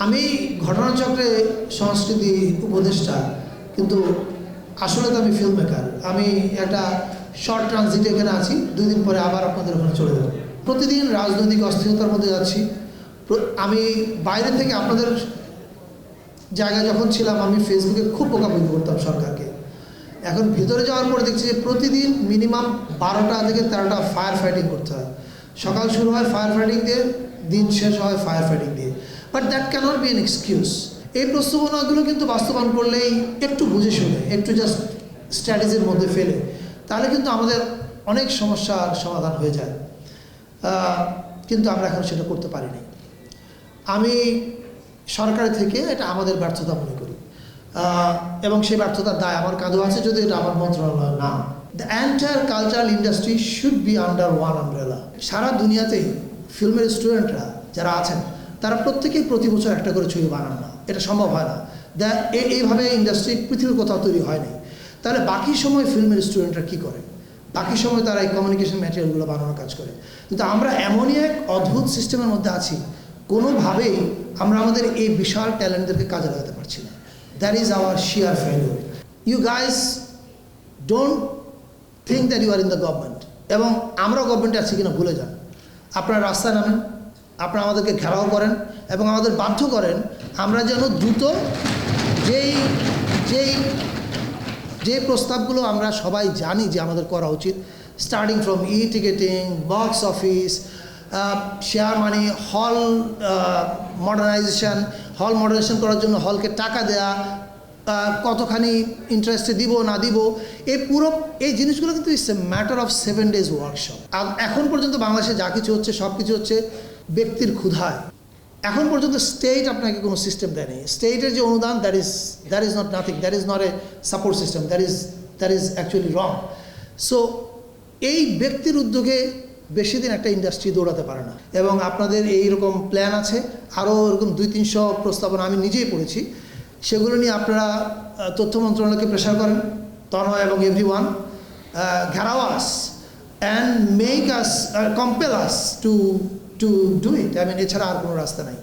আমি ঘটনাচক্রে সংস্কৃতি উপদেষ্টা, কিন্তু আসলে তো আমি ফিল্ম মেকার। আমি একটা শর্ট ট্রানজিট এখানে আছি, 2 দিন পরে আবার আপনাদের ওখানে চলে যাব। প্রতিদিন রাজনৈতিক অস্থিরতার মধ্যে যাচ্ছি। আমি বাইরে থেকে আপনাদের জায়গায় যখন ছিলাম, আমি ফেসবুকে খুব বকাবকি করতাম সরকারকে। এখন ভিতরে যাওয়ার পরে দেখছি যে প্রতিদিন মিনিমাম 12টা থেকে 13টা ফায়ার ফাইটিং করতে হয়। সকাল শুরু হয় ফায়ার ফাইটিং দিয়ে, দিন শেষ হয় ফায়ার ফাইটিং দিয়ে। But that cannot be an excuse. এই প্রস্তাবনাগুলো কিন্তু বাস্তবায়ন করলেই একটু বুঝে শুনে, একটু জাস্ট স্ট্র্যাটেজির মধ্যে ফেলে, তাহলে কিন্তু আমাদের অনেক সমস্যার সমাধান হয়ে যায়। কিন্তু আমরা এখন সেটা করতে পারিনি। আমি সরকার থেকে এটা আমাদের ব্যর্থতা মনে করি, এবং সেই ব্যর্থতার দায় আমার কাঁধেও আছে, যদি এটা আমার মন্ত্রণালয় না। The entire cultural industry should be under one umbrella. সারা দুনিয়াতেই ফিল্মের স্টুডেন্টরা যারা আছেন, তারা প্রত্যেকেই প্রতি বছর একটা করে ছবি বানান না, এটা সম্ভব হয় না। এইভাবে ইন্ডাস্ট্রি পৃথিবীর কোথাও তৈরি হয়নি। তাহলে বাকি সময় ফিল্মের স্টুডেন্টরা কী করে? বাকি সময় তারা এই কমিউনিকেশন ম্যাটেরিয়ালগুলো বানানোর কাজ করে। কিন্তু আমরা এমনই এক অদ্ভুত সিস্টেমের মধ্যে আছি, কোনোভাবেই আমরা আমাদের এই বিশাল ট্যালেন্টদেরকে কাজে লাগাতে পারছি না। That is our sheer failure. You guys don't think that you are in the government, এবং আমরাও গভর্নমেন্টে আছি কিনা ভুলে যান। আপনারা রাস্তায় নামেন, আপনারা আমাদেরকে ঘেরাও করেন এবং আমাদের বাধ্য করেন আমরা যেন দ্রুত যে প্রস্তাবগুলো আমরা সবাই জানি যে আমাদের করা উচিত, starting from ticketing, box office, share money, hall modernisation করার জন্য হলকে টাকা দেয়া, কতখানি ইন্টারেস্টে দিব না দিব, এই জিনিসগুলো কিন্তু it's a matter of 7 days workshop. আর এখন পর্যন্ত বাংলাদেশে যা কিছু হচ্ছে, সব কিছু হচ্ছে ব্যক্তির ক্ষুধায়। এখন পর্যন্ত স্টেট আপনাকে কোনো সিস্টেম দেয়নি। স্টেটের যে অনুদান, that is not nothing, that is not a support system, that is actually wrong. So এই ব্যক্তির উদ্যোগে বেশি দিন একটা ইন্ডাস্ট্রি দৌড়াতে পারে না। এবং আপনাদের এইরকম প্ল্যান আছে, আরও এরকম 200-300 প্রস্তাবনা আমি নিজেই পড়েছি। সেগুলো নিয়ে আপনারা তথ্য মন্ত্রণালয়কে প্রেশার করেন, তনয় এবং এভরিওয়ান, ঘেরাও us and make us, compel us to do it. এছাড়া আর কোনো রাস্তা নাই।